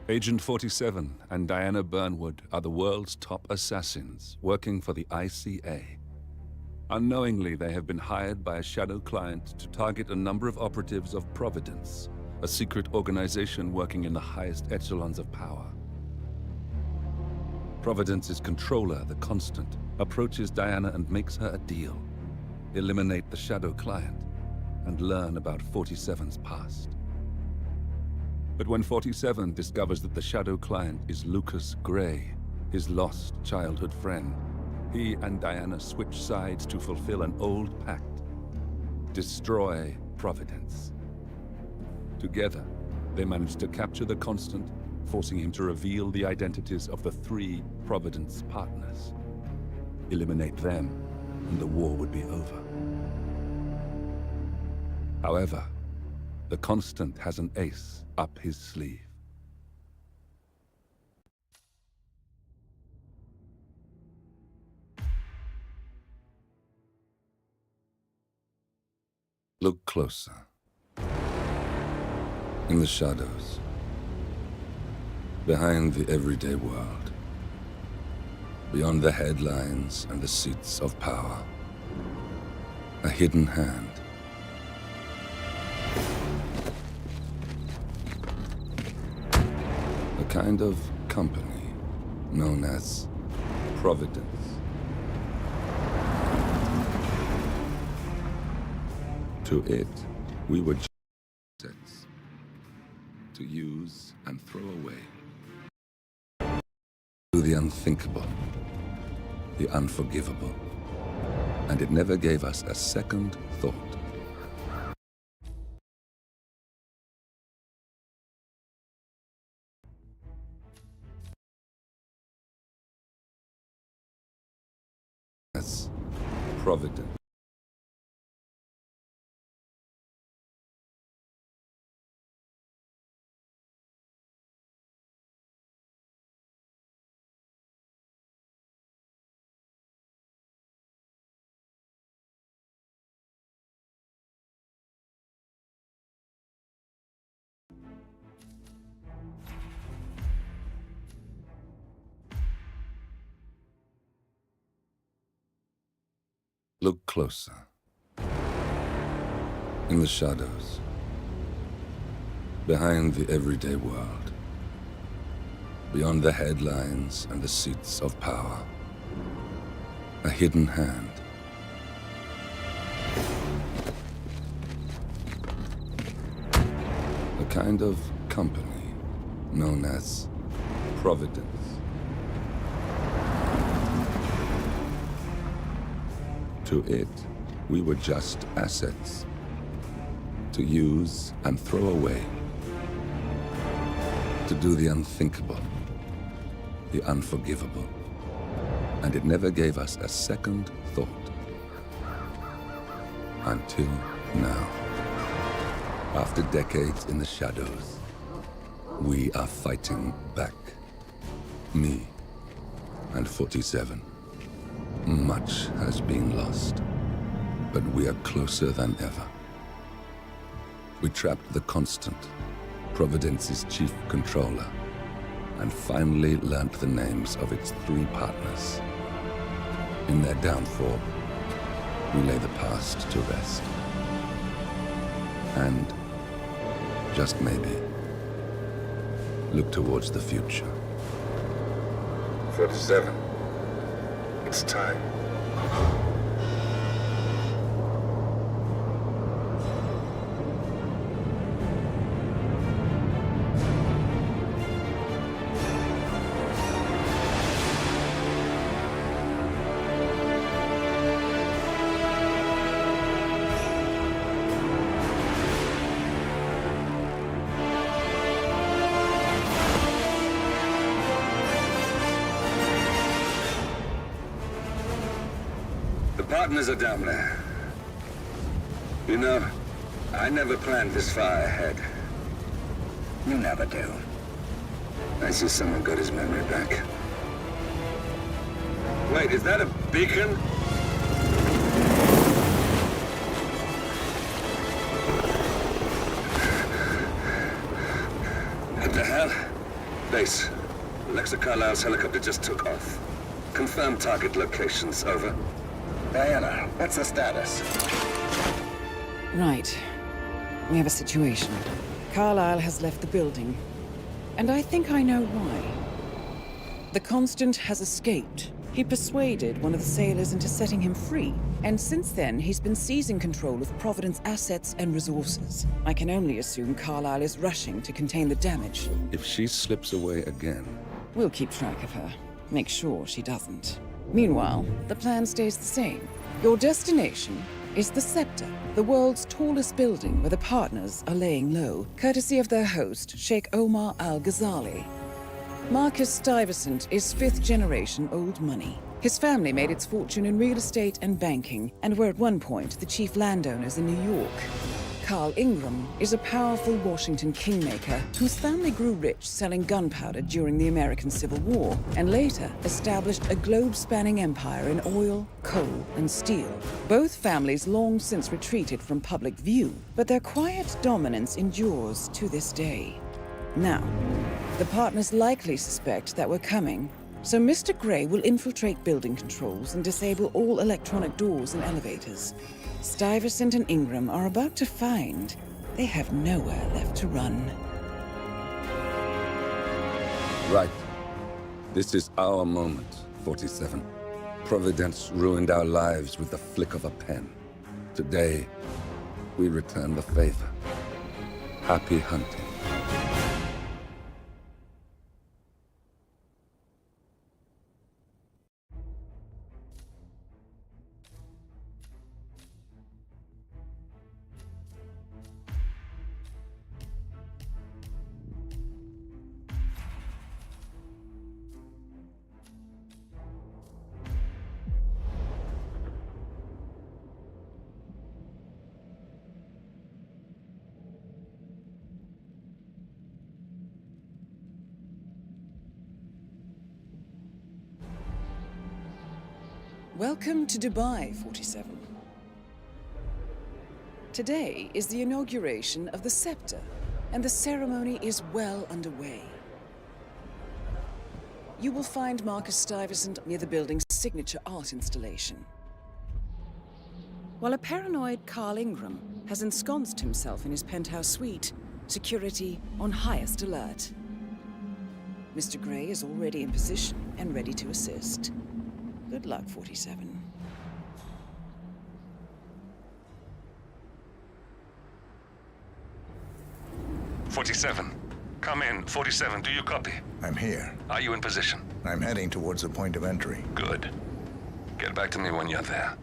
Agent 47 and Diana Burnwood are the world's top assassins working for the ICA. Unknowingly, they have been hired by a shadow client to target a number of operatives of Providence, a secret organization working in the highest echelons of power. Providence's controller, the Constant, approaches Diana and makes her a deal. Eliminate the shadow client and learn about 47's past. But when 47 discovers that the shadow client is Lucas Gray, his lost childhood friend, he and Diana switch sides to fulfill an old pact: destroy Providence. Together, they manage to capture the Constant, forcing him to reveal the identities of the 3 Providence partners. Eliminate them, and the war would be over. However, the Constant has an ace up his sleeve. Look closer. In the shadows, behind the everyday world, beyond the headlines and the seats of power, a hidden hand. A kind of company known as Providence. To it, we were assets to use and throw away. Do the unthinkable, the unforgivable, and it never gave us a second thought. As Providence. Look closer. In the shadows, behind the everyday world, beyond the headlines and the seats of power, a hidden hand. A kind of company known as Providence. To it, we were just assets to use and throw away, to do the unthinkable, the unforgivable, and it never gave us a second thought. Until now. After decades in the shadows, we are fighting back. Me and 47. Much has been lost, but we are closer than ever. We trapped the Constant, Providence's chief controller, and finally learnt the names of its 3 partners. In their downfall, we lay the past to rest. And, just maybe, look towards the future. 47. It's time. Partners are down there. You know, I never planned this far ahead. You never do. I see someone got his memory back. Wait, is that a beacon? What the hell? Base. Alexa Carlisle's helicopter just took off. Confirm target locations, over. Diana, what's the status? Right. We have a situation. Carlisle has left the building. And I think I know why. The Constant has escaped. He persuaded one of the sailors into setting him free. And since then, he's been seizing control of Providence assets and resources. I can only assume Carlisle is rushing to contain the damage. If she slips away again... We'll keep track of her. Make sure she doesn't. Meanwhile, the plan stays the same. Your destination is the Scepter, the world's tallest building where the partners are laying low, courtesy of their host, Sheikh Omar Al-Ghazali. Marcus Stuyvesant is fifth-generation old money. His family made its fortune in real estate and banking, and were at one point the chief landowners in New York. Carl Ingram is a powerful Washington kingmaker whose family grew rich selling gunpowder during the American Civil War, and later established a globe-spanning empire in oil, coal, and steel. Both families long since retreated from public view, but their quiet dominance endures to this day. Now, the partners likely suspect that we're coming, so Mr. Gray will infiltrate building controls and disable all electronic doors and elevators. Stuyvesant and Ingram are about to find they have nowhere left to run. Right. This is our moment, 47. Providence ruined our lives with the flick of a pen. Today, we return the favor. Happy hunting. Welcome to Dubai, 47. Today is the inauguration of the Scepter, and the ceremony is well underway. You will find Marcus Stuyvesant near the building's signature art installation, while a paranoid Carl Ingram has ensconced himself in his penthouse suite, security on highest alert. Mr. Gray is already in position and ready to assist. Good luck, 47. Come in. 47, do you copy? I'm here. Are you in position? I'm heading towards the point of entry. Good. Get back to me when you're there.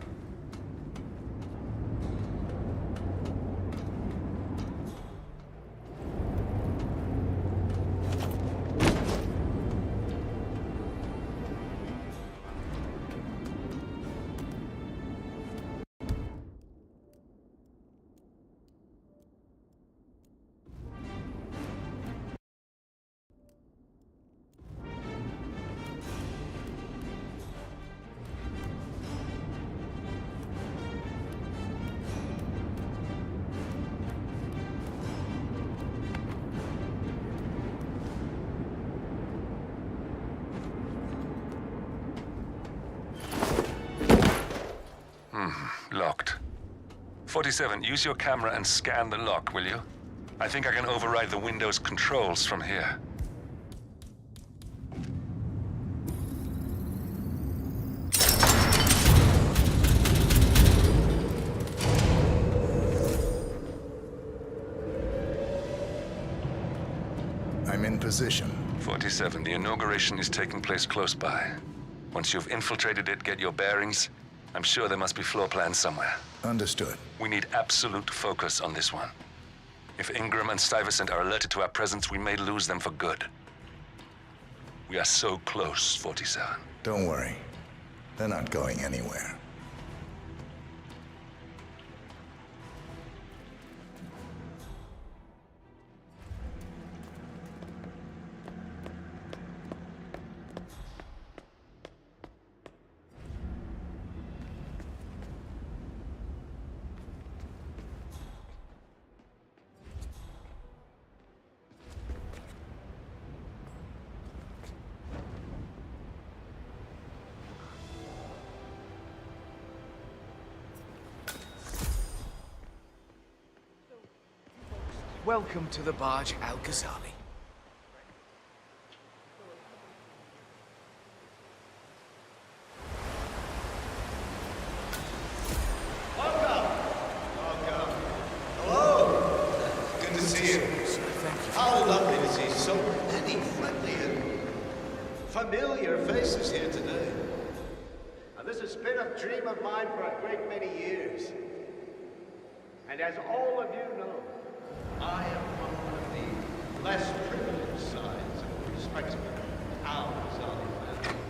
Locked. 47, use your camera and scan the lock, will you? I think I can override the Windows controls from here. I'm in position. 47, the inauguration is taking place close by. Once you've infiltrated it, get your bearings. I'm sure there must be floor plans somewhere. Understood. We need absolute focus on this one. If Ingram and Stuyvesant are alerted to our presence, we may lose them for good. We are so close, 47. Don't worry. They're not going anywhere. Welcome to the barge, Al-Ghazali. How lovely to see so many friendly and familiar faces here today. Now, this has been a dream of mine for a great many years. And as all of you know, I am from one of the less privileged sides of the respectable Al-Ghazali family.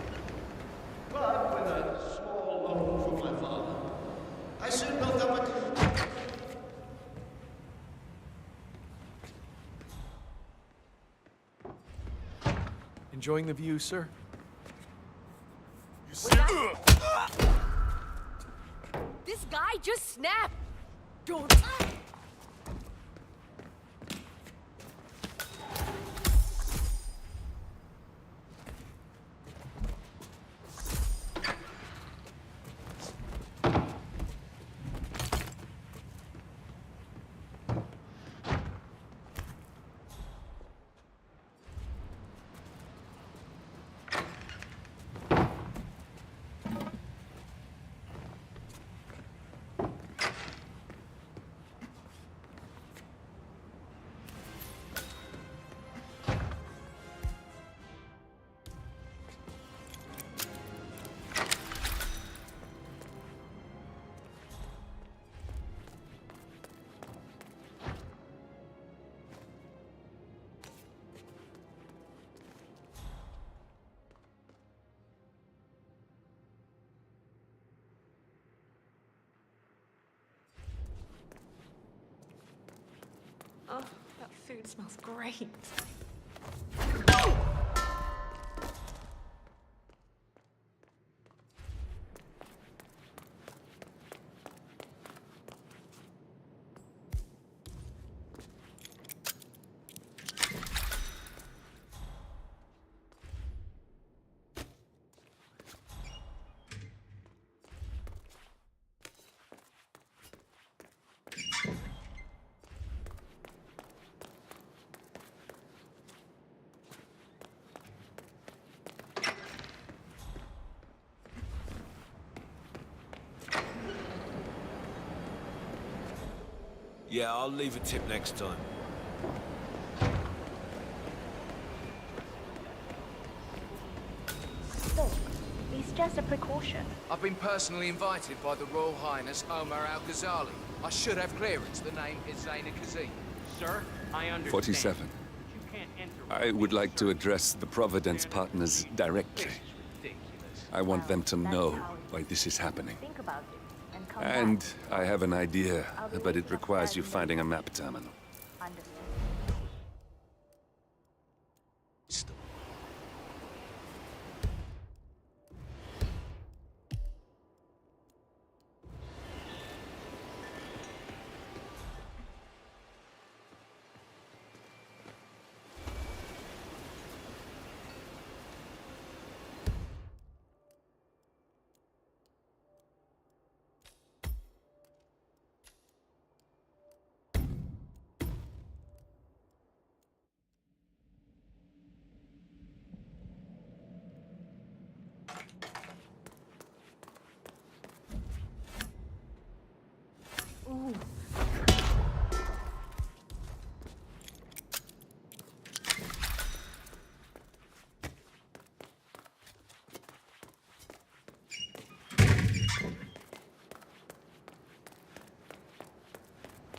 But with a small loan from my father, I soon built up a... Enjoying the view, sir? This guy just snapped! Don't... Oh, that food smells great. Yeah, I'll leave a tip next time. Look, it's just a precaution. I've been personally invited by the Royal Highness Omar Al-Ghazali. I should have clearance. The name is Zaina Kazim. Sir, I understand. 47. You can't enter. I would like to address the Providence partners directly. This is ridiculous. I want them to know why this is happening. Think about it and come And back. I have an idea, but it requires you finding a map terminal. Understood. Ooh.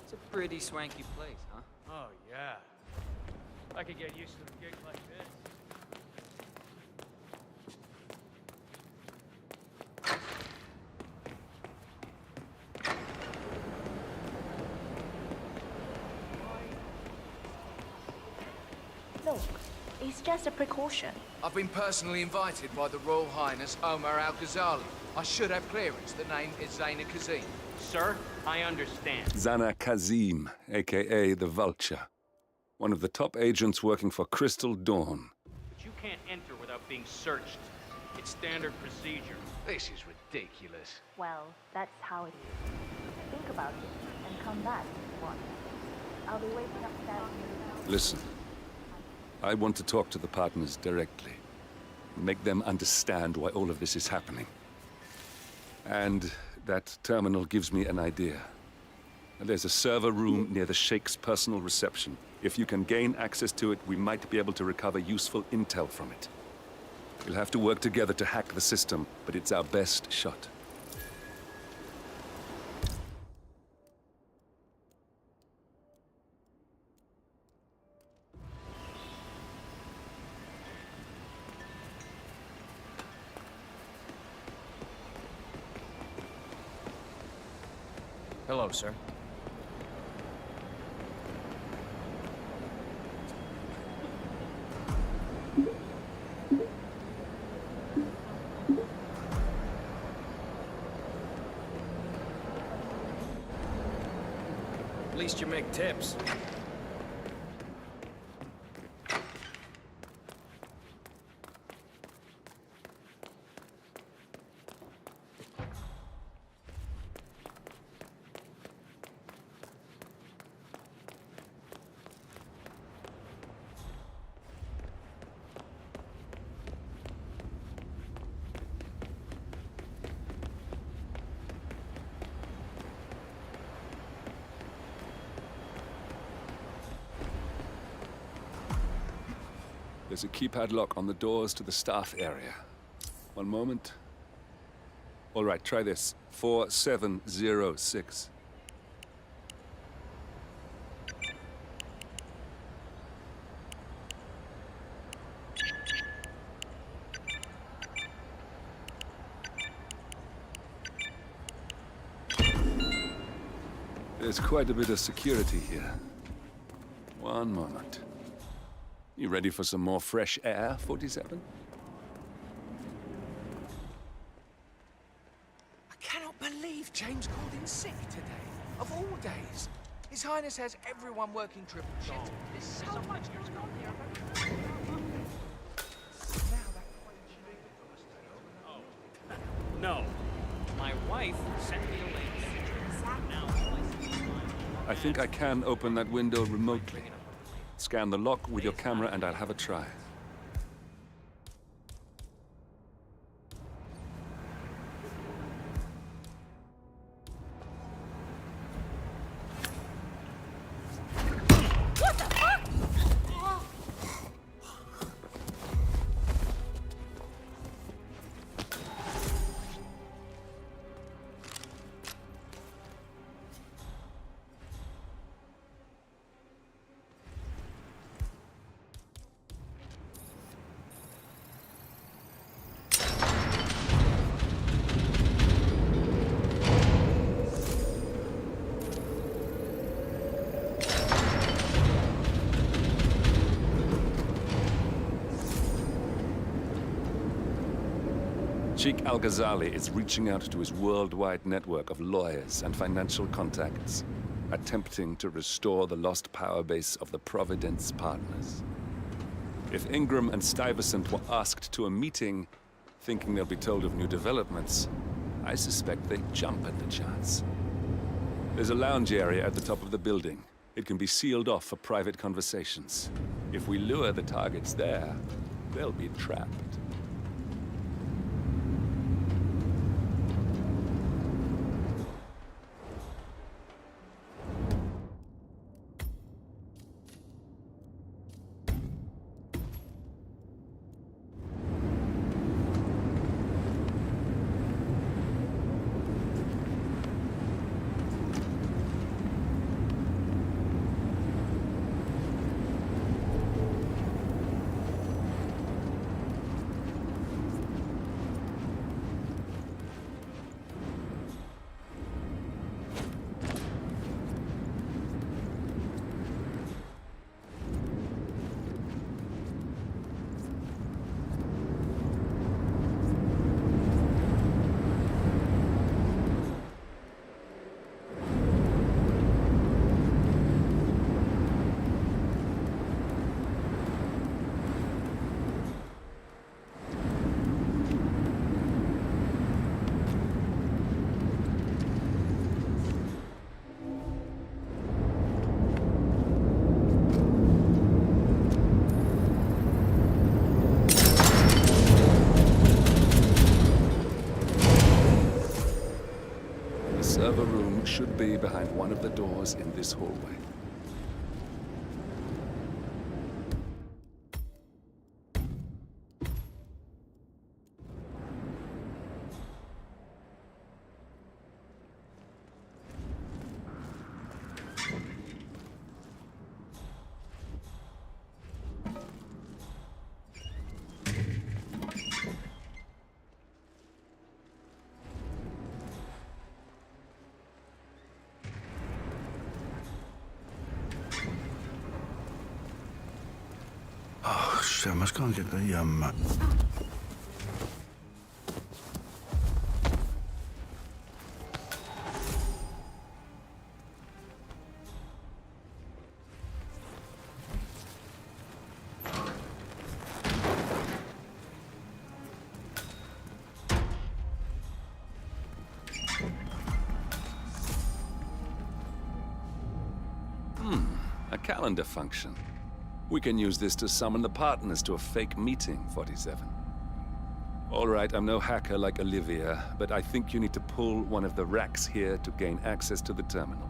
It's a pretty swanky place, huh? Oh, yeah. I could get used to a gig like this. Look, it's just a precaution. I've been personally invited by the Royal Highness Omar Al-Ghazali. I should have clearance. The name is Zaina Kazim. Sir, I understand. Zana Kazim, aka the Vulture. One of the top agents working for Crystal Dawn. But you can't enter without being searched. It's standard procedure. This is ridiculous. Well, that's how it is. Think about it and come back if you want. I'll be waiting upstairs. Listen, I want to talk to the partners directly. Make them understand why all of this is happening. And that terminal gives me an idea. There's a server room near the Sheikh's personal reception. If you can gain access to it, we might be able to recover useful intel from it. We'll have to work together to hack the system, but it's our best shot. Hello, sir. At least you make tips. There's a keypad lock on the doors to the staff area. One moment. All right, try this. 4706. There's quite a bit of security here. One moment. You ready for some more fresh air, 47? I cannot believe James called in sick today. Of all days. His Highness has everyone working triple shift. There's so much going on here. No. My wife sent me a link. Now, I think I can open that window remotely. Scan the lock with your camera and I'll have a try. What the fuck? Sheikh Al-Ghazali is reaching out to his worldwide network of lawyers and financial contacts, attempting to restore the lost power base of the Providence partners. If Ingram and Stuyvesant were asked to a meeting, thinking they'll be told of new developments, I suspect they'd jump at the chance. There's a lounge area at the top of the building. It can be sealed off for private conversations. If we lure the targets there, they'll be trapped. be behind one of the doors in this hallway. Mä ska inte gömma. A calendar function. We can use this to summon the partners to a fake meeting, 47. All right, I'm no hacker like Olivia, but I think you need to pull one of the racks here to gain access to the terminal.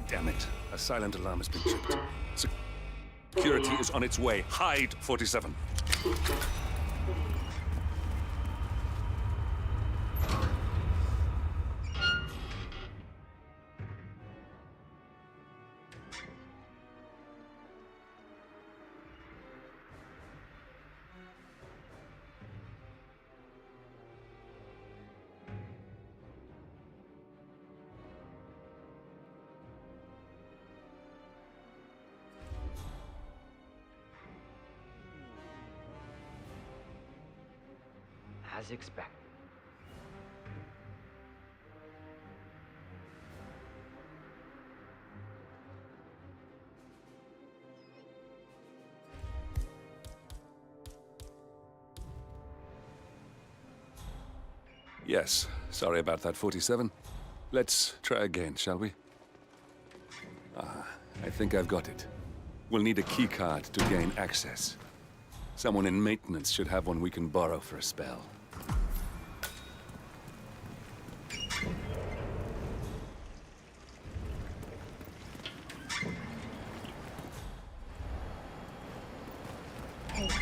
Damn it. A silent alarm has been tripped. Security is on its way. Hide, 47. As expected. Yes, sorry about that, 47. Let's try again, shall we? I think I've got it. We'll need a keycard to gain access. Someone in maintenance should have one we can borrow for a spell. Hey, it's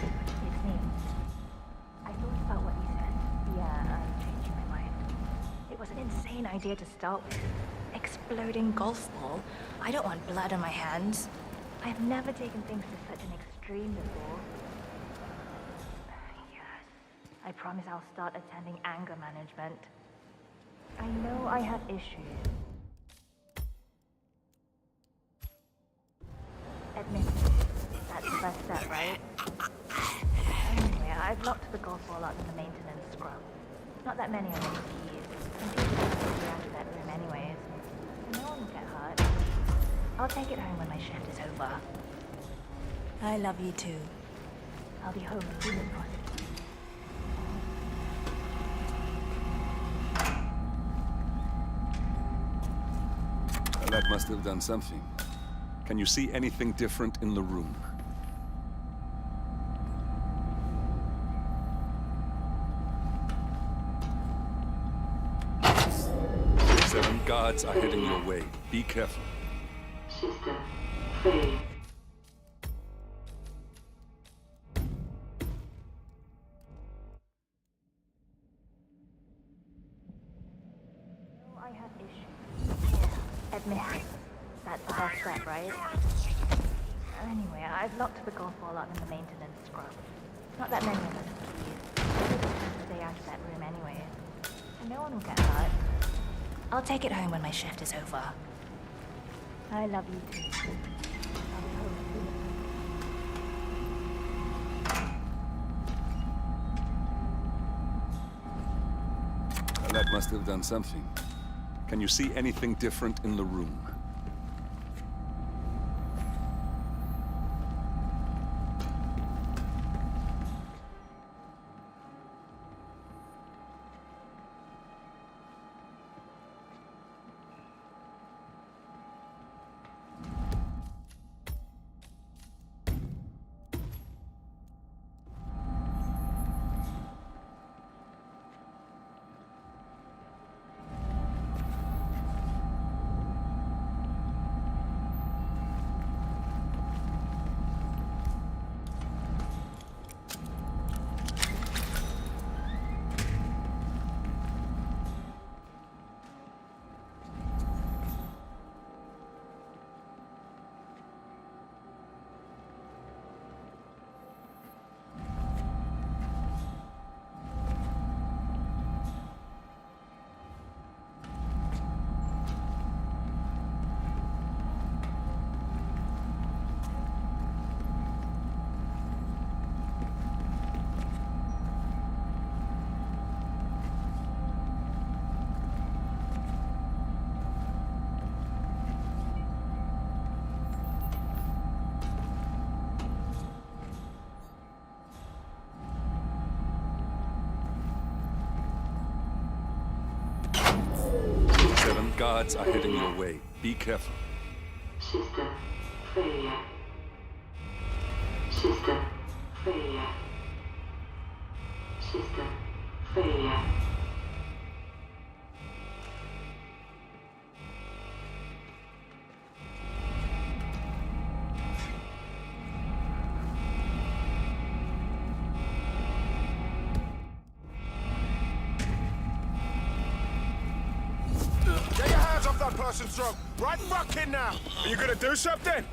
me. I thought about what you said. Yeah, I'm changing my mind. It was an insane idea to start with. Exploding golf ball. I don't want blood on my hands. I've never taken things to such an extreme before. Yes. I promise I'll start attending anger management. I know I have issues. Admit it. That's the first step, right? Anyway, I've locked the golf ball up in the maintenance scrub. Not that many of them keys. And people don't be out of that room anyways. So no one will get hurt. I'll take it home when my shift is over. I love you too. I'll be home as soon as possible. Well, that must have done something. Can you see anything different in the room? Seven guards are heading your way. Be careful. System failed. I have issues. Admit it. That's the first step, right? Anyway, I've locked the golf ball up in the maintenance scrub. Not that many of us have keys. People tend to stay out of that room anyways. So no one will get hurt. I'll take it home when my shift is over. I love you too. I'll be home soon. Well, that must have done something. Can you see anything different in the room? Guards are heading your way. Be careful. System failure. System failure. System failure. Get your hands off that person's throat! Right fucking now! Are you gonna do something?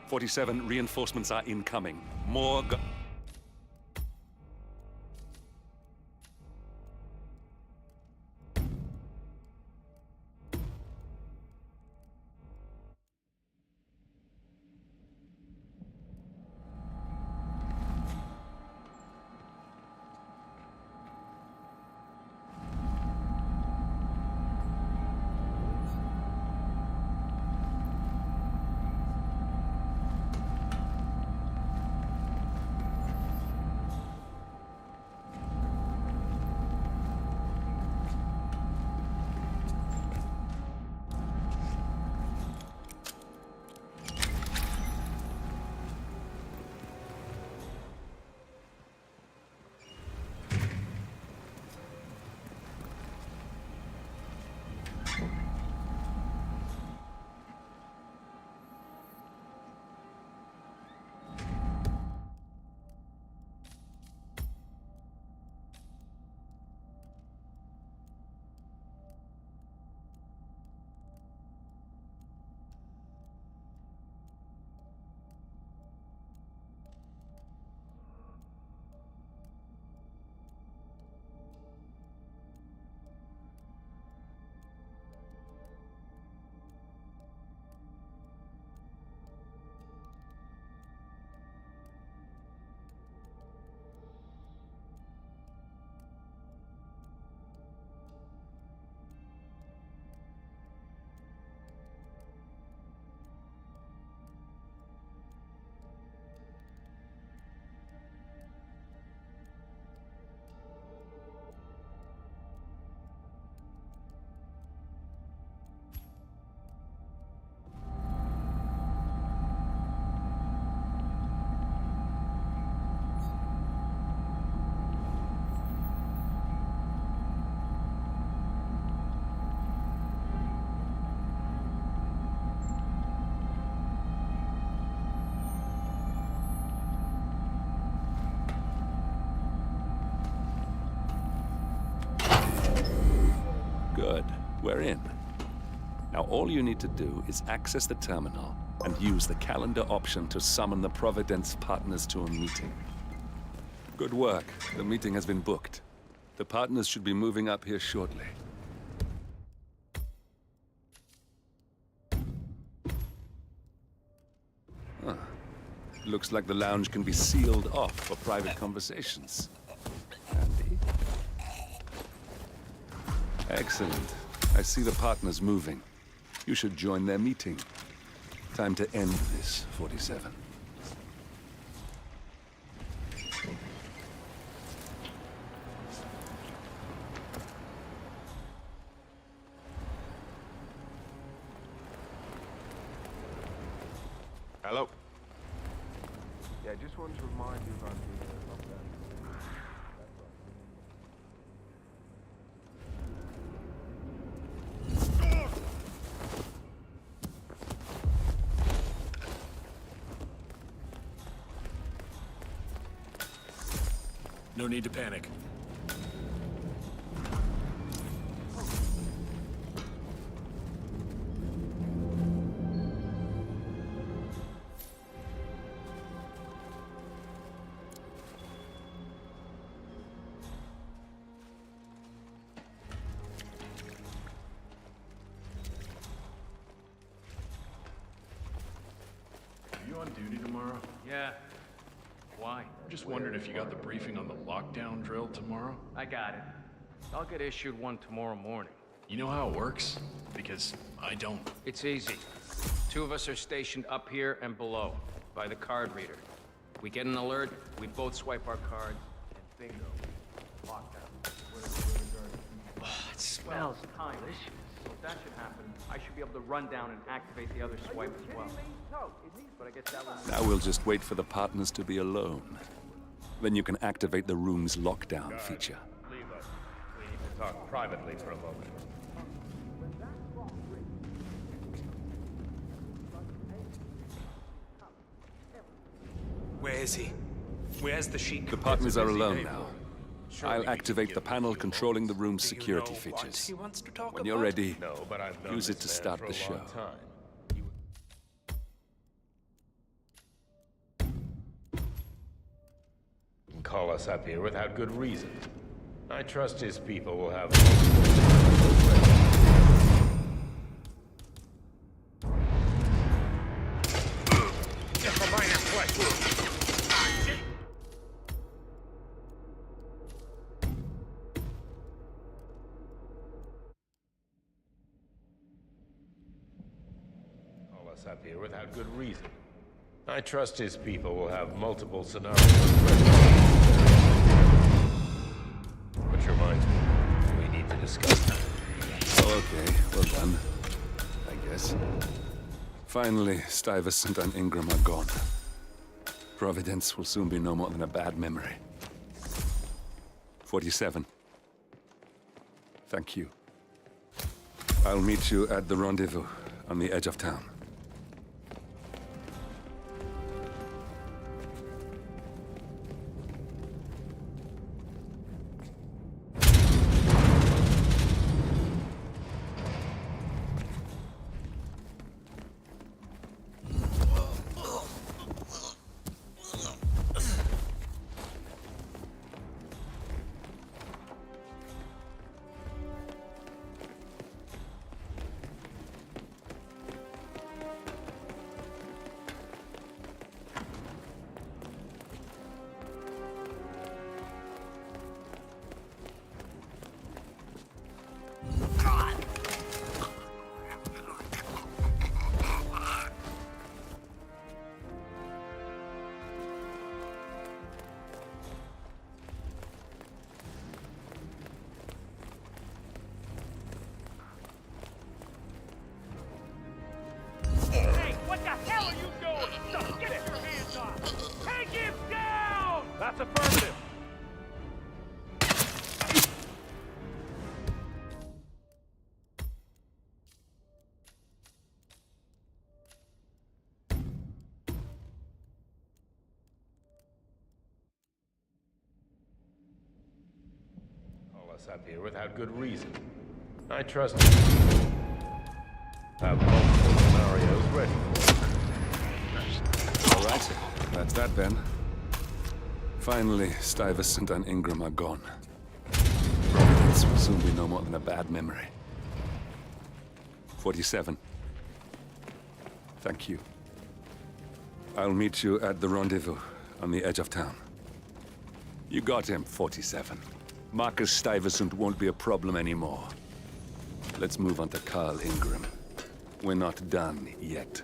"47, reinforcements are incoming. More gu- Good. We're in. Now all you need to do is access the terminal and use the calendar option to summon the Providence partners to a meeting. Good work. The meeting has been booked. The partners should be moving up here shortly. Huh. Looks like the lounge can be sealed off for private conversations. Handy. Excellent. I see the partners moving. You should join their meeting. Time to end this, 47. Hello. Yeah, just wanted to remind you about the lockdown. No need to panic. on duty tomorrow? Yeah. Why? Just wondered if you got the briefing on the lockdown drill tomorrow? I got it. I'll get issued one tomorrow morning. You know how it works? Because I don't. It's easy. 2 of us are stationed up here and below, by the card reader. We get an alert, we both swipe our cards, and bingo. Lockdown. It smells delicious. If that should happen, I should be able to run down and activate the other swipe as well. But I guess that was... Now we'll just wait for the partners to be alone. Then you can activate the room's lockdown feature. Leave us. We need to talk privately for a moment. Where is he? Where's the sheet? The partners are alone now. I'll activate the panel controlling the room's security features. When you're ready, use it to start the show. Call us up here without good reason. I trust his people will have... Just a minor question. Call us up here without good reason. I trust his people will have multiple scenarios ready. Which reminds me, we need to discuss that. Okay, well done. I guess. Finally, Stuyvesant and Ingram are gone. Providence will soon be no more than a bad memory. 47. Thank you. I'll meet you at the rendezvous on the edge of town. Hey, what the hell are you doing? Just get your hands off! Take him down! That's affirmative. Call us up here without good reason. I trust you. Have multiple scenarios ready. All right, that's that then. Finally, Stuyvesant and Ingram are gone. Providence will soon be no more than a bad memory. 47. Thank you. I'll meet you at the rendezvous on the edge of town. You got him, 47. Marcus Stuyvesant won't be a problem anymore. Let's move on to Carl Ingram. We're not done yet.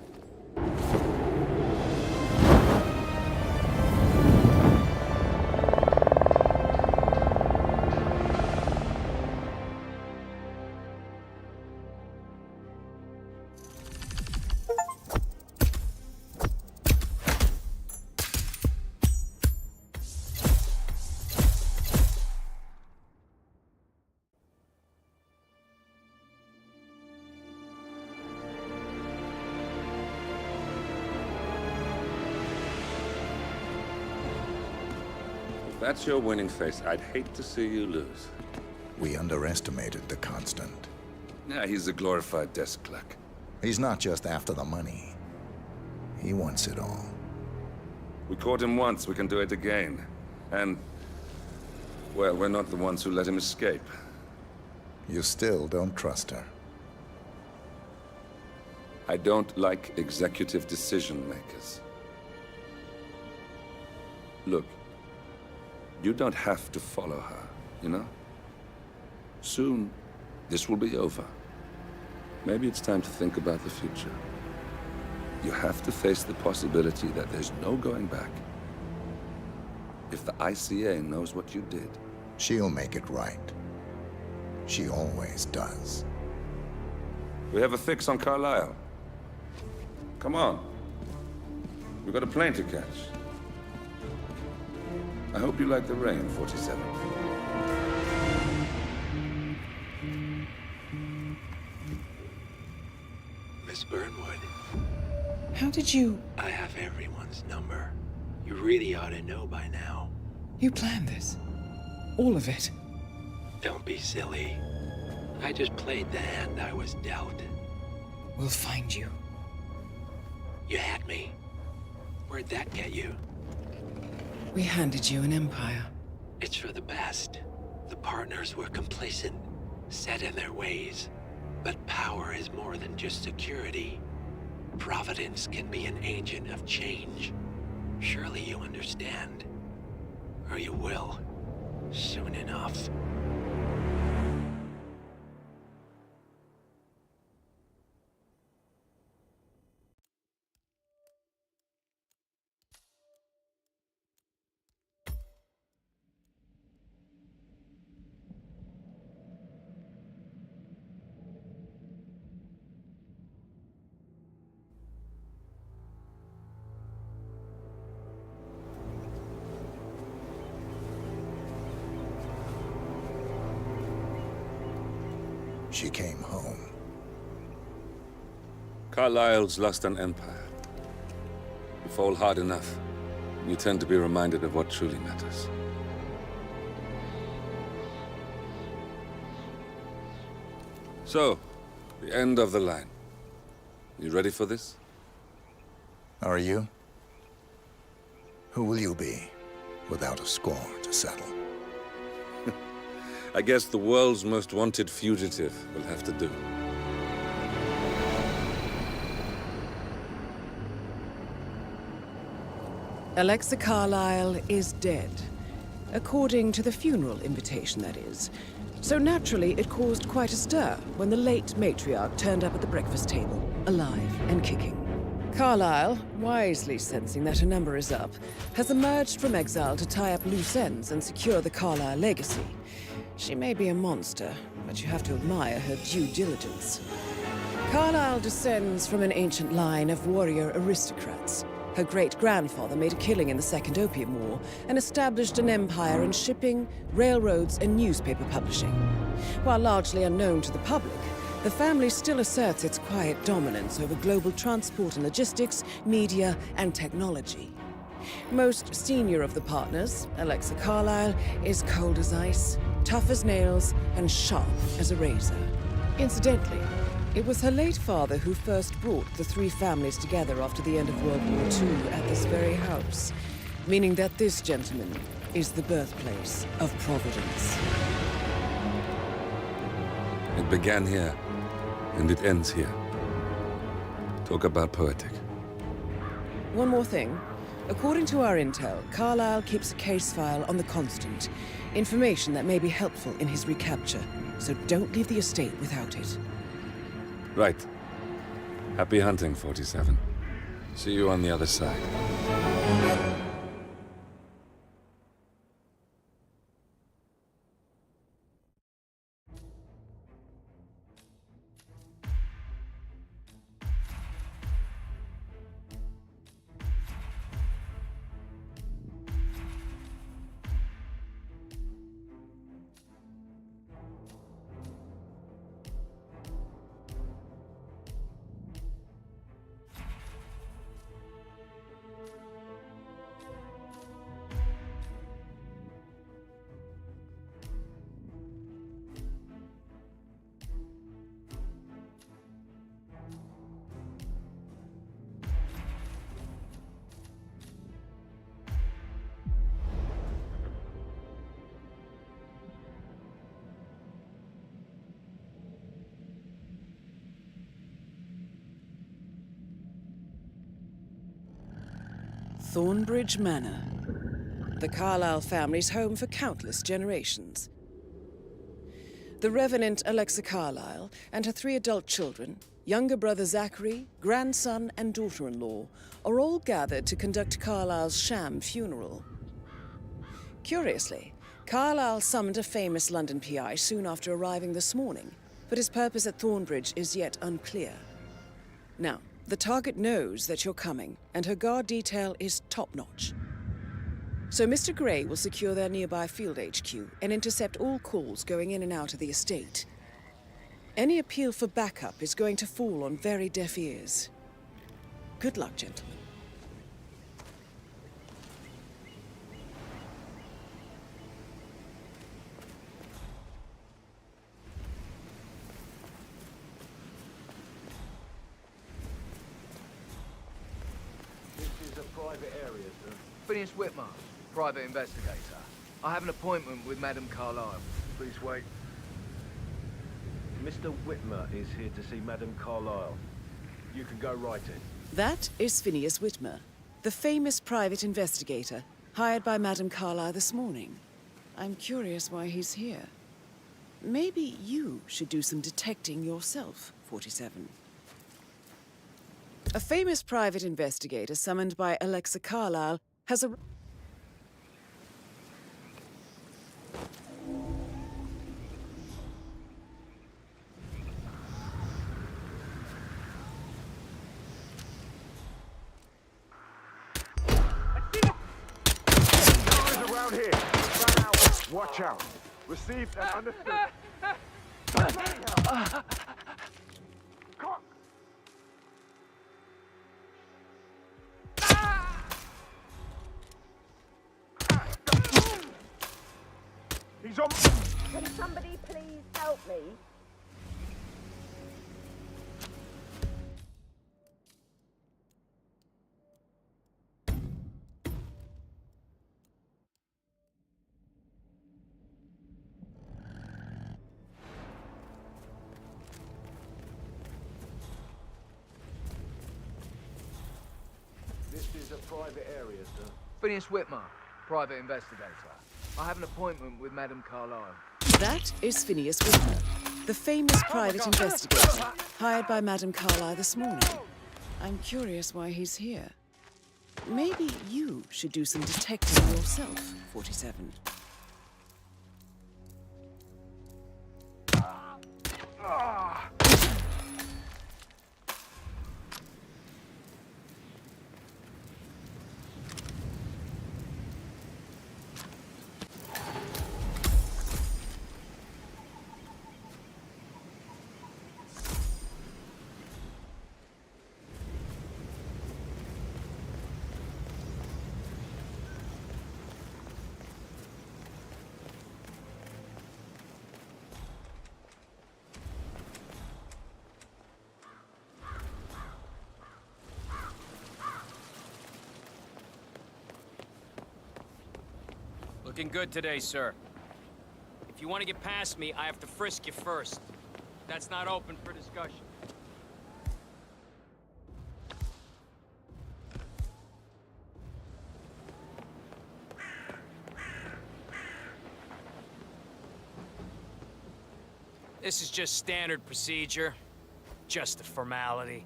That's your winning face. I'd hate to see you lose. We underestimated the Constant. Yeah, he's a glorified desk clerk. He's not just after the money. He wants it all. We caught him once, we can do it again. And, well, we're not the ones who let him escape. You still don't trust her. I don't like executive decision makers. Look, you don't have to follow her, you know? Soon, this will be over. Maybe it's time to think about the future. You have to face the possibility that there's no going back. If the ICA knows what you did, she'll make it right. She always does. We have a fix on Carlisle. Come on. We've got a plane to catch. I hope you like the rain, 47. Miss Burnwood. How did you... I have everyone's number. You really ought to know by now. You planned this? All of it? Don't be silly. I just played the hand I was dealt. We'll find you. You had me. Where'd that get you? We handed you an empire. It's for the best. The partners were complacent, set in their ways. But power is more than just security. Providence can be an agent of change. Surely you understand. Or you will. Soon enough. She came home. Carlisle's lost an empire. You fall hard enough, you tend to be reminded of what truly matters. So, the end of the line. You ready for this? Are you? Who will you be, without a score to settle? I guess the world's most wanted fugitive will have to do. Alexa Carlisle is dead. According to the funeral invitation, that is. So naturally, it caused quite a stir when the late matriarch turned up at the breakfast table, alive and kicking. Carlisle, wisely sensing that her number is up, has emerged from exile to tie up loose ends and secure the Carlisle legacy. She may be a monster, but you have to admire her due diligence. Carlisle descends from an ancient line of warrior aristocrats. Her great-grandfather made a killing in the Second Opium War and established an empire in shipping, railroads, and newspaper publishing. While largely unknown to the public, the family still asserts its quiet dominance over global transport and logistics, media, and technology. Most senior of the partners, Alexa Carlisle, is cold as ice, tough as nails, and sharp as a razor. Incidentally, it was her late father who first brought the three families together after the end of World War II at this very house, meaning that this gentleman is the birthplace of Providence. It began here, and it ends here. Talk about poetic. One more thing. According to our intel, Carlisle keeps a case file on the Constant. Information that may be helpful in his recapture, so don't leave the estate without it. Right. Happy hunting, 47. See you on the other side. Thornbridge Manor. the Carlyle family's home for countless generations. The Revenant Alexa Carlyle and her 3 adult children, younger brother Zachary, grandson and daughter-in-law, are all gathered to conduct Carlyle's sham funeral. Curiously, Carlyle summoned a famous London PI soon after arriving this morning, but his purpose at Thornbridge is yet unclear. Now, the target knows that you're coming, and her guard detail is top-notch. So Mr. Gray will secure their nearby field HQ and intercept all calls going in and out of the estate. Any appeal for backup is going to fall on very deaf ears. Good luck, gentlemen. This is a private area, sir. Phineas Whitmer, private investigator. I have an appointment with Madame Carlyle. Please wait. Mr. Whitmer is here to see Madame Carlyle. You can go right in. That is Phineas Whitmer, the famous private investigator hired by Madame Carlyle this morning. I'm curious why he's here. Maybe you should do some detecting yourself, 47. A famous private investigator summoned by Alexa Carlyle has a... Around here. Stand out. Watch out. Received and understood. He's on. Can somebody please help me? This is a private area, sir. Phineas Whitmer, private investigator. I have an appointment with Madame Carlyle. That is Phineas Whitmer, the famous private investigator hired by Madame Carlyle this morning. I'm curious why he's here. Maybe you should do some detecting yourself, 47. Looking good today, sir. If you want to get past me, I have to frisk you first. That's not open for discussion. This is just standard procedure. Just a formality.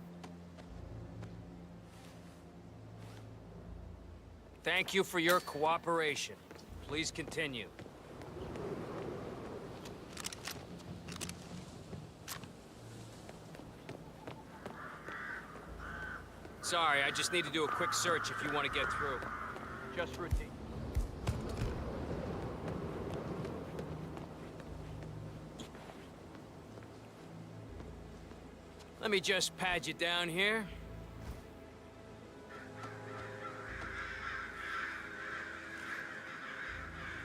Thank you for your cooperation. Please continue. Sorry, I just need to do a quick search if you want to get through. Just routine. Let me just pad you down here.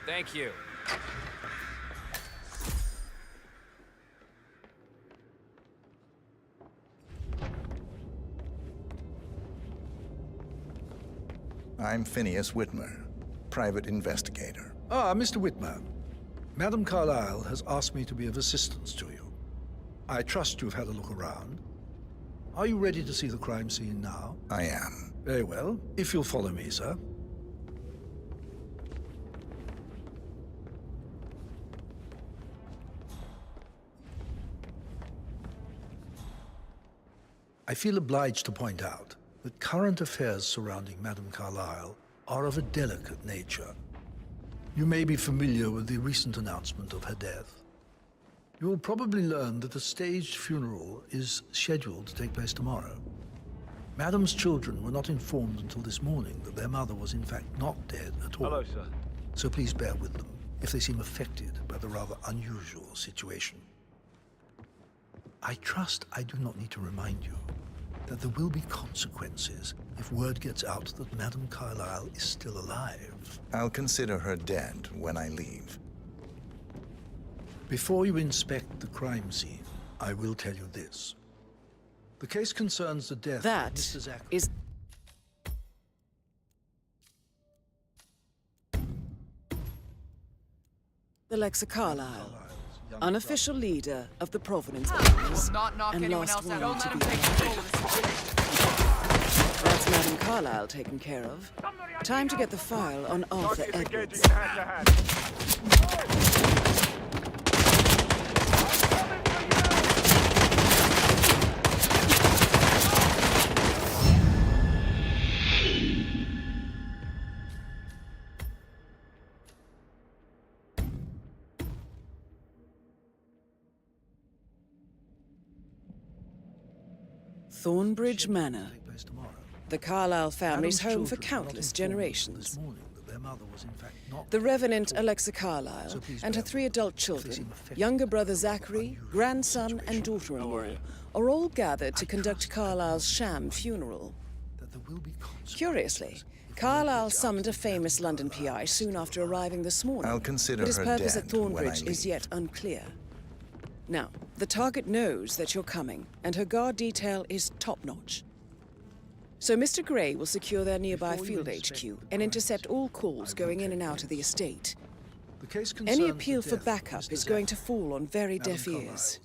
Thank you. I'm Phineas Whitmer, private investigator. Ah, Mr. Whitmer. Madame Carlyle has asked me to be of assistance to you. I trust you've had a look around. Are you ready to see the crime scene now? I am. Very well. If you'll follow me, sir. I feel obliged to point out that current affairs surrounding Madame Carlyle are of a delicate nature. You may be familiar with the recent announcement of her death. You will probably learn that a staged funeral is scheduled to take place tomorrow. Madame's children were not informed until this morning that their mother was in fact not dead at all. Hello, sir. So please bear with them if they seem affected by the rather unusual situation. I trust I do not need to remind you that there will be consequences if word gets out that Madame Carlyle is still alive. I'll consider her dead when I leave. Before you inspect the crime scene, I will tell you this. The case concerns the death of Mr. Zachary. Is Alexa Carlyle, unofficial leader of the Providence Boys, and last one to be That's Madame Carlyle taken care of. Time to get the file on Arthur Edwards. Thornbridge Manor, the Carlyle family's home for countless generations. The Revenant Alexa Carlyle and her 3 adult children, younger brother Zachary, grandson and daughter-in-law, are all gathered to conduct Carlyle's sham funeral. Curiously, Carlyle summoned a famous London PI soon after arriving this morning, I'll consider but his her purpose dead at Thornbridge when I is yet unclear. Now, the target knows that you're coming, and her guard detail is top-notch. So Mr. Gray will secure their nearby field HQ and intercept all calls going in and out of the estate. Any appeal for backup is going to fall on very deaf ears.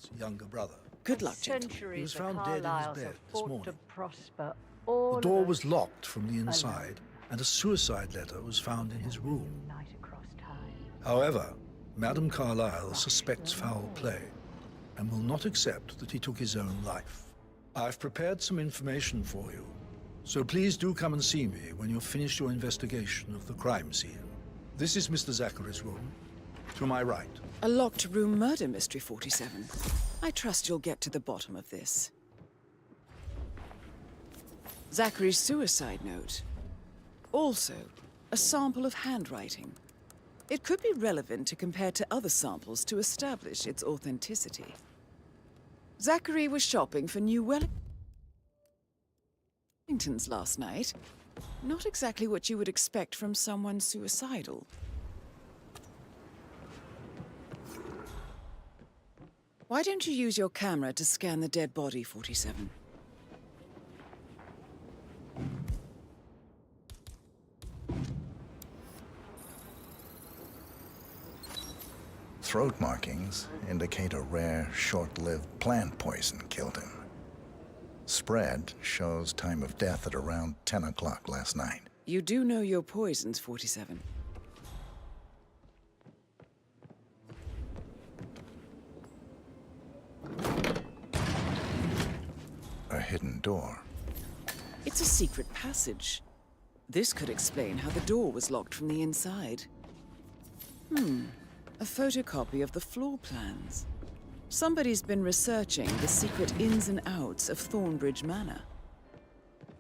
Good luck, gentlemen. He was found dead in his bed this morning. The door was locked from the inside, and a suicide letter was found in his room. However, Madame Carlyle suspects foul play and will not accept that he took his own life. I've prepared some information for you, so please do come and see me when you've finished your investigation of the crime scene. This is Mr. Zachary's room, to my right. A locked room murder mystery, 47. I trust you'll get to the bottom of this. Zachary's suicide note. Also, a sample of handwriting. It could be relevant to compare to other samples to establish its authenticity. Zachary was shopping for new Wellingtons last night. Not exactly what you would expect from someone suicidal. Why don't you use your camera to scan the dead body, 47? Throat markings indicate a rare, short-lived plant poison killed him. Spread shows time of death at around 10 o'clock last night. You do know your poisons, 47. A hidden door. It's a secret passage. This could explain how the door was locked from the inside. A photocopy of the floor plans. Somebody's been researching the secret ins and outs of Thornbridge Manor.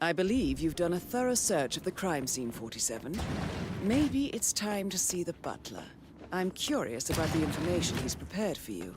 I believe you've done a thorough search of the crime scene, 47. Maybe it's time to see the butler. I'm curious about the information he's prepared for you.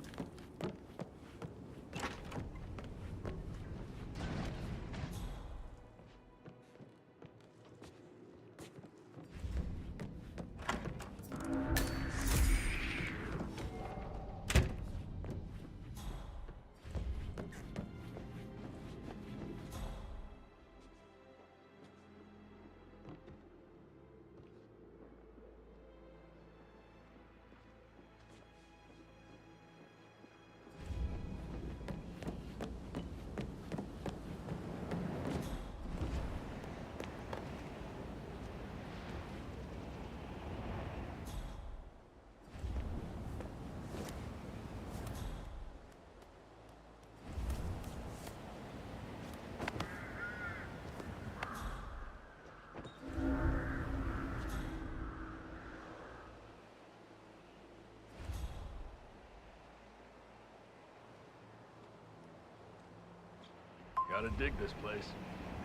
Gotta dig this place.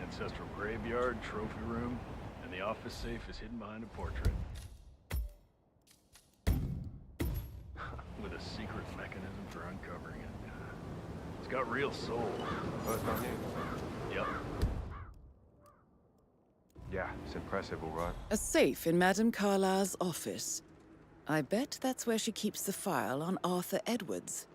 Ancestral graveyard, trophy room, and the office safe is hidden behind a portrait. With a secret mechanism for uncovering it. It's got real soul. First on you? Yep. Yeah, it's impressive, all right. A safe in Madame Carlyle's office. I bet that's where she keeps the file on Arthur Edwards.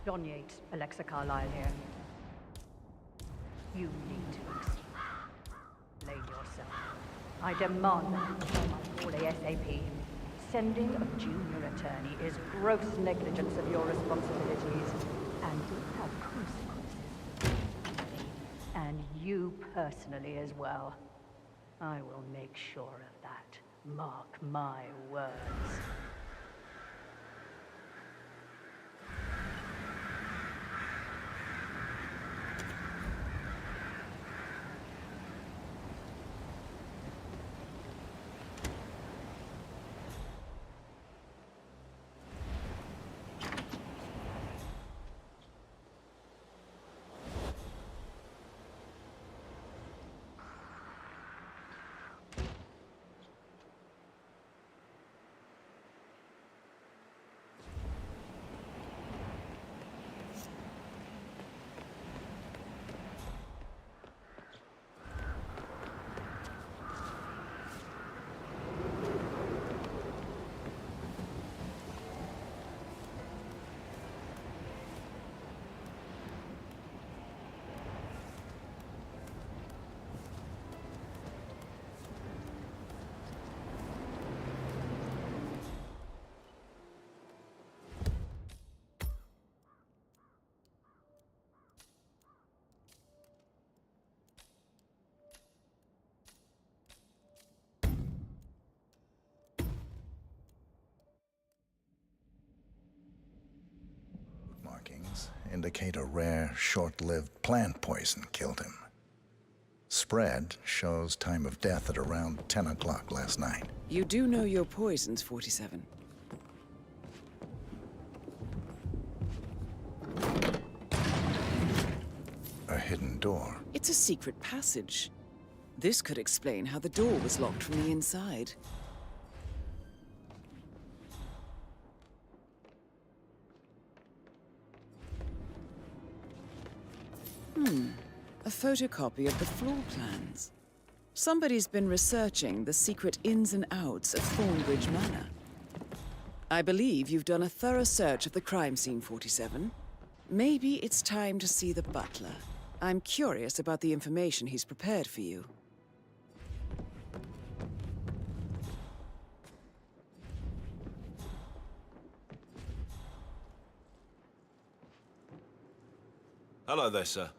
John Yates, Alexa Carlyle here. You need to explain yourself. I demand that you tell my call ASAP. Sending a junior attorney is gross negligence of your responsibilities, and will have consequences. And you personally as well. I will make sure of that. Mark my words. Markings indicate a rare, short-lived plant poison killed him. Spread shows time of death at around 10 o'clock last night. You do know your poisons, 47. A hidden door. It's a secret passage. This could explain how the door was locked from the inside. A photocopy of the floor plans. Somebody's been researching the secret ins and outs of Thornbridge Manor. I believe you've done a thorough search of the crime scene, 47. Maybe it's time to see the butler. I'm curious about the information he's prepared for you. Hello there, sir.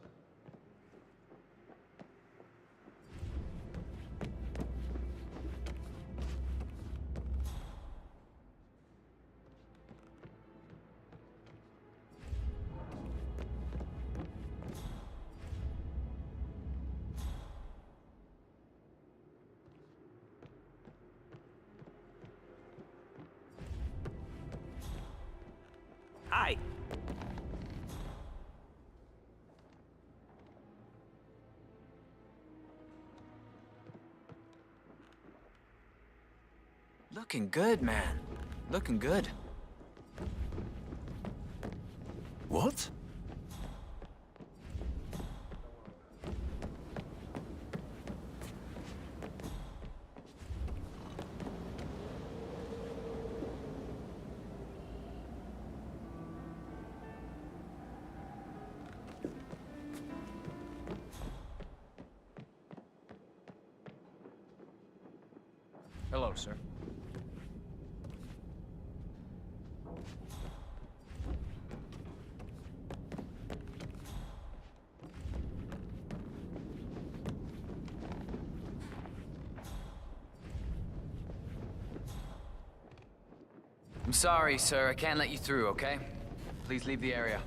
Hi. Looking good, man. Looking good. What? sir. I'm sorry, sir. I can't let you through, okay? Please leave the area.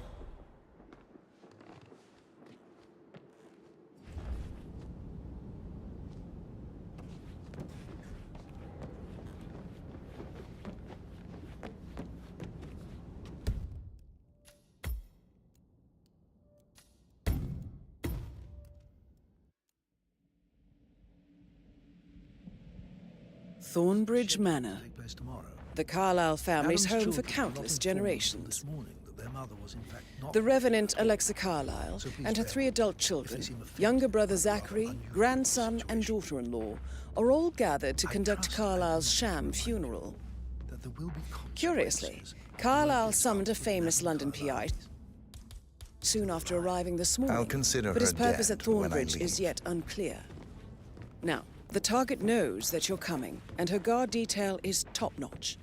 Thornbridge Manor. The Carlyle family's home for countless generations. The Revenant Alexa Carlyle and her 3 adult children, younger brother Zachary, grandson and daughter-in-law, are all gathered to conduct Carlyle's sham funeral. Curiously, Carlyle summoned a famous London PI soon after arriving this morning, I'll consider but his her purpose dead at when I Thornbridge leave. is yet unclear. Now, the target knows that you're coming, and her guard detail is top-notch.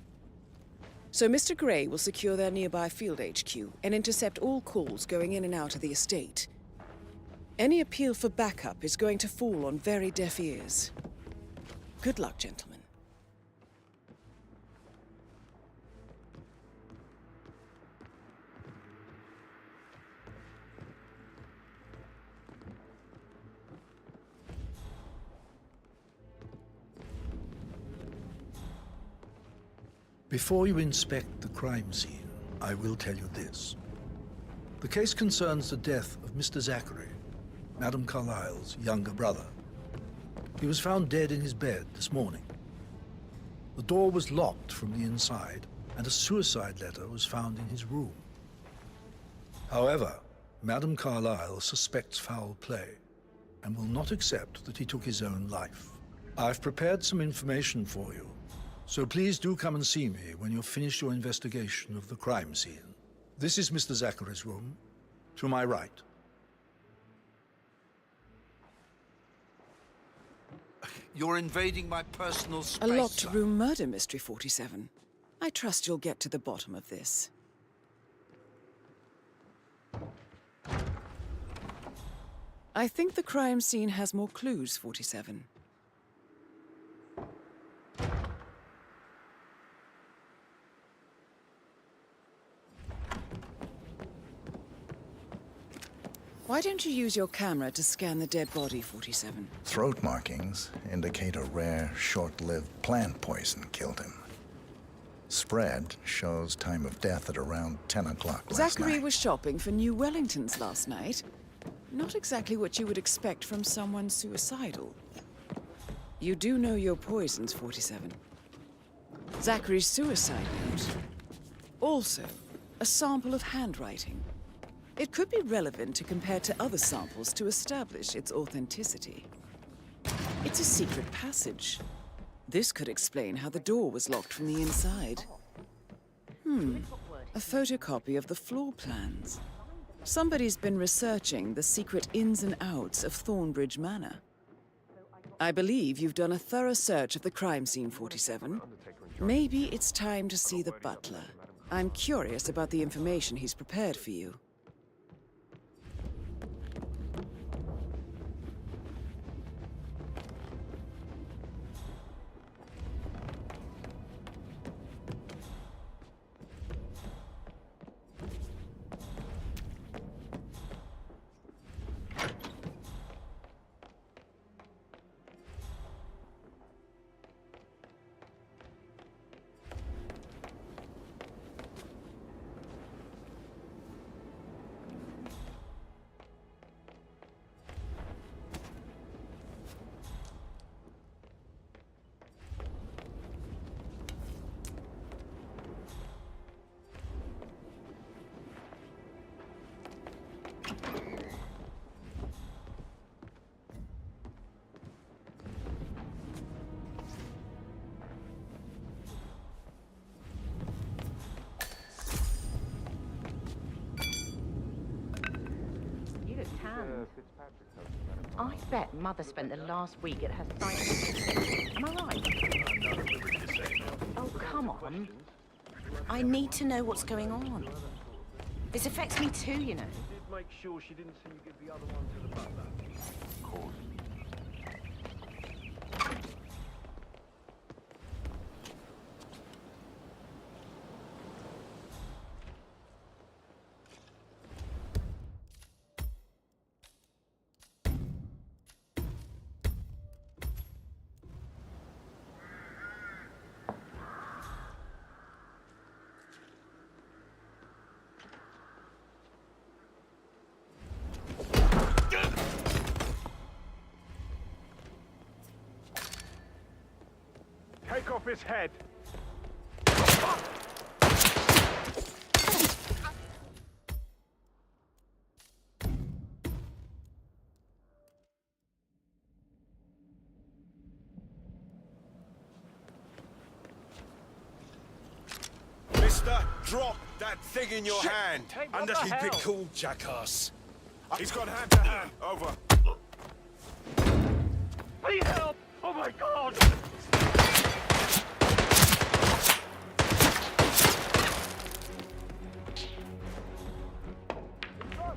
So Mr. Gray will secure their nearby field HQ and intercept all calls going in and out of the estate. Any appeal for backup is going to fall on very deaf ears. Good luck, gentlemen. Before you inspect the crime scene, I will tell you this. The case concerns the death of Mr. Zachary, Madame Carlyle's younger brother. He was found dead in his bed this morning. The door was locked from the inside, and a suicide letter was found in his room. However, Madame Carlyle suspects foul play and will not accept that he took his own life. I've prepared some information for you, so please do come and see me when you've finished your investigation of the crime scene. This is Mr. Zachary's room, to my right. You're invading my personal space. A locked room murder mystery, 47. I trust you'll get to the bottom of this. I think the crime scene has more clues, 47. Why don't you use your camera to scan the dead body, 47? Throat markings indicate a rare, short-lived plant poison killed him. Spread shows time of death at around 10 o'clock last Zachary night. was shopping for new Wellingtons last night. Not exactly what you would expect from someone suicidal. You do know your poisons, 47. Zachary's suicide note. Also, a sample of handwriting. It could be relevant to compare to other samples to establish its authenticity. It's a secret passage. This could explain how the door was locked from the inside. A photocopy of the floor plans. Somebody's been researching the secret ins and outs of Thornbridge Manor. I believe you've done a thorough search of the crime scene, 47. Maybe it's time to see the butler. I'm curious about the information he's prepared for you. I bet Mother spent the last week at her site. Am I right? I'm not at liberty to say no. Oh, come on. I need to know what's going on. This affects me too, you know. Did make sure she didn't see you give the other one to the butler. Of course. Take off his head. Mister, drop that thing in your hand. Hey, what And the keep hell? it cool, jackass. He's got hand to hand. Over. Please help! Oh my god!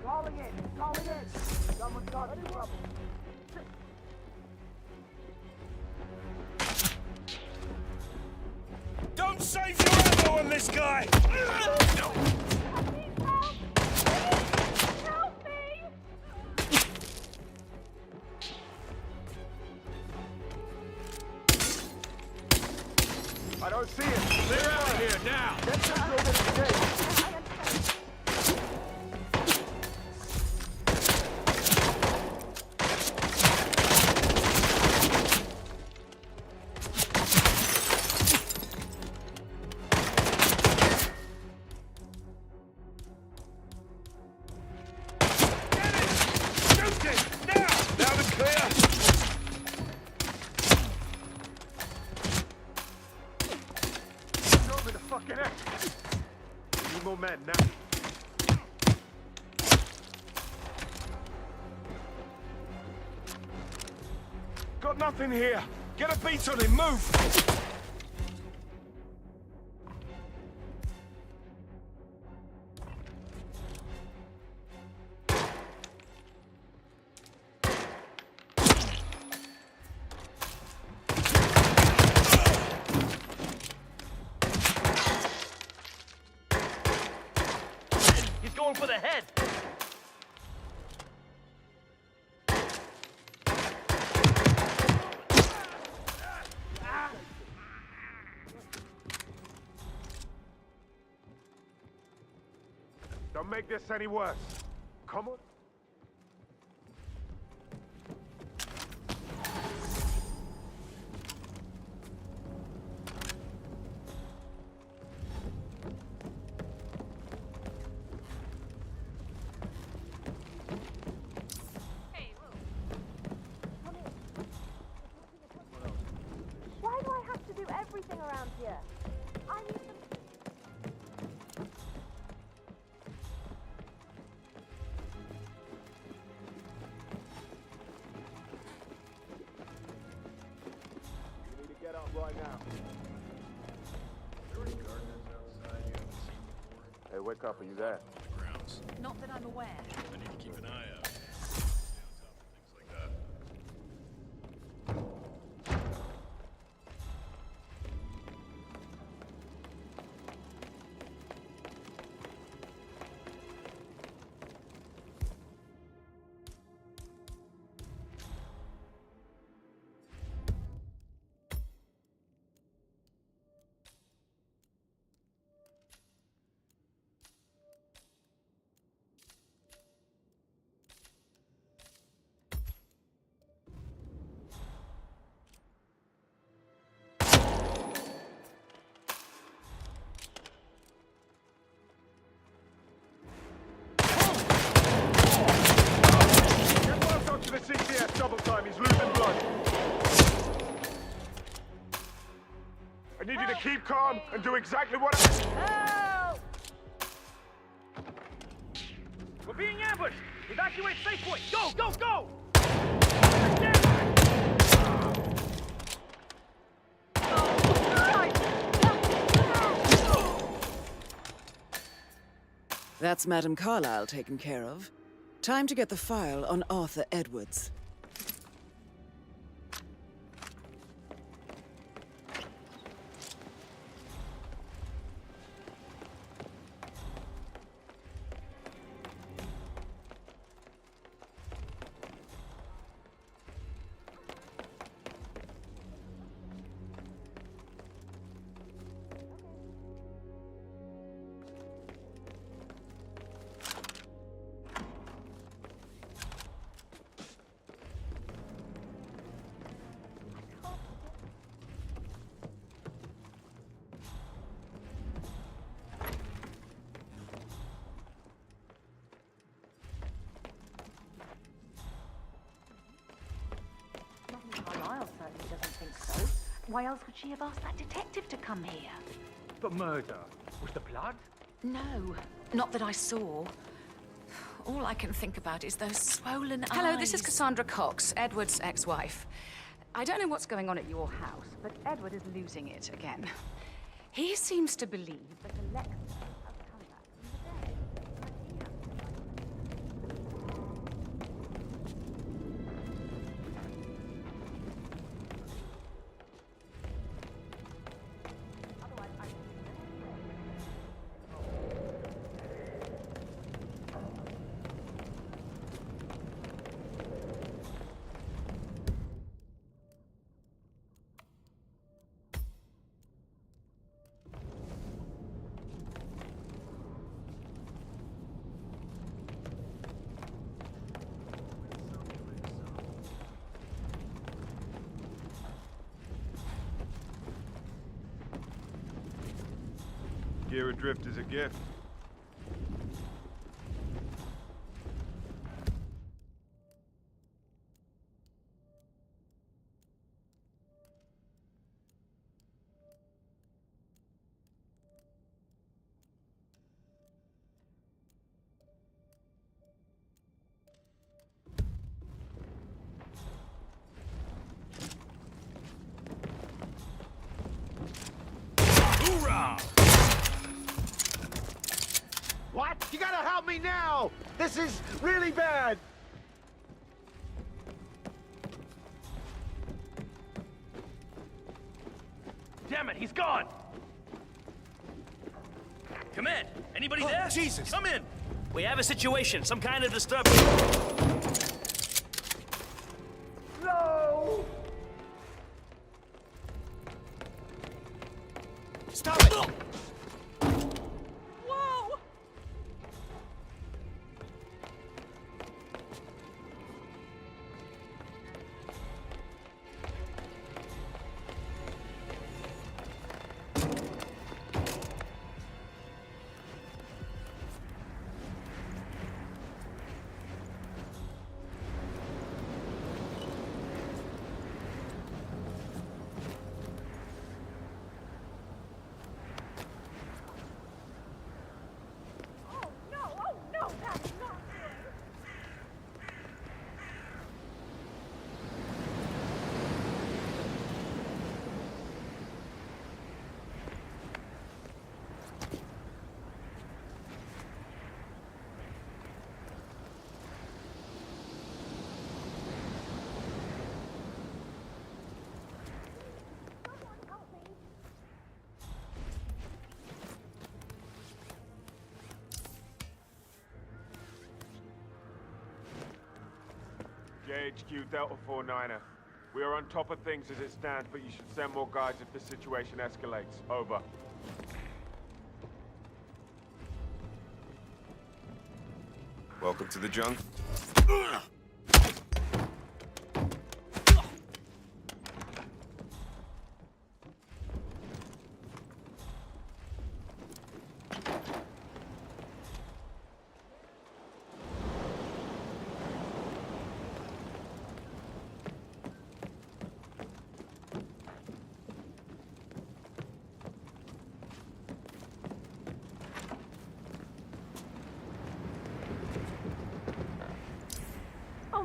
Calling in! Calling in! Someone's got in trouble. Don't save your ammo on this guy! I don't see it. Clear out of here now! Get this building escape. Shoot it! Now! Loud and clear! Over the fucking edge. Need more men now. Got nothing here. Get a beat on him. Move! He's going for the head! Don't make this any worse. Come on. Why do I have to do everything around here? I need some... You need to get up right now. There any gardeners outside you haven't seen before? Hey, wake up. Are you there? The grounds. Not that I'm aware. I need to keep an eye out. Stay on top of things like that. Get close up to the CTS double time. He's losing blood. I need you to keep calm and do exactly what I... We're being ambushed! ambushed! Evacuate safe point! Go, go, go! That's Madame Carlyle taken care of. Time to get the file on Arthur Edwards. Carlyle certainly doesn't think so. Why else would she have asked that detective to come here? But murder? Was the blood? No, not that I saw. All I can think about is those swollen eyes. Hello, this is Cassandra Cox, Edward's ex-wife. I don't know what's going on at your house, but Edward is losing it again. He seems to believe that Alexa has come back from the dead. Gear adrift is a gift. Hoorah! What? You gotta help me now! This is really bad! Damn it, he's gone! Command, anybody Oh, there? Jesus! Come in! We have a situation, some kind of disturbance. No! Stop it! Whoa! JHQ Delta 49er. We are on top of things as it stands, but you should send more guards if the situation escalates. Over. Welcome to the jungle.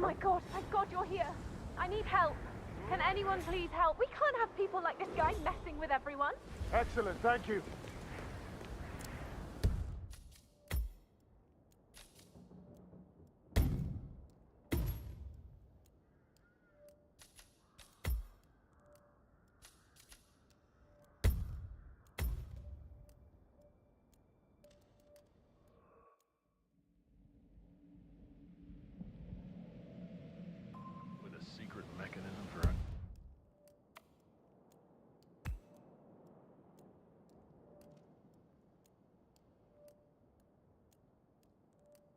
my god, thank god you're here. I need help. Can anyone please help? We can't have people like this guy messing with everyone. Excellent, thank you. With a secret mechanism for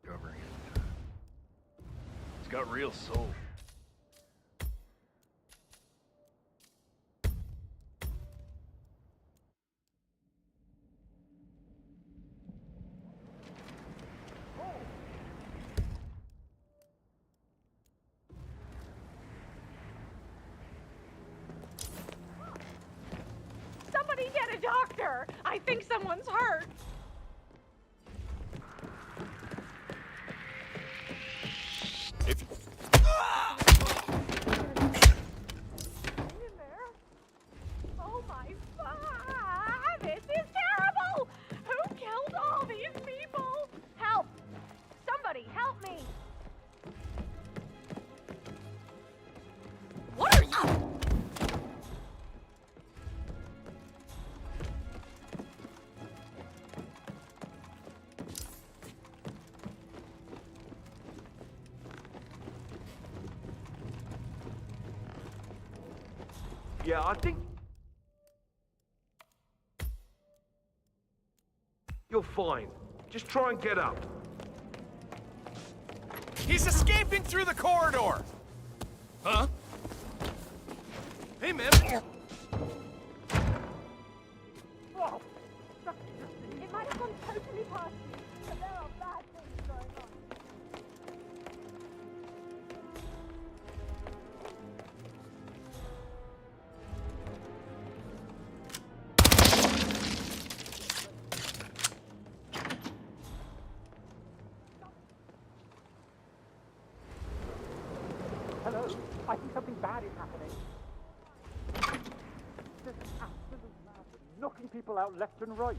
covering it. It's got real soul. Somebody get a doctor! I think someone's hurt! If In there? Oh my god! This is terrible! Who killed all these people? Help! Somebody help me! What are you? Yeah, I think you're fine. Just try and get up. He's escaping through the corridor! Huh? Hey, man! Whoa! It might have gone totally past you, but there are bad things going on. Hello, I think something bad is happening. This is absolute madness, knocking people out left and right.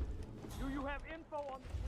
Do you have info on the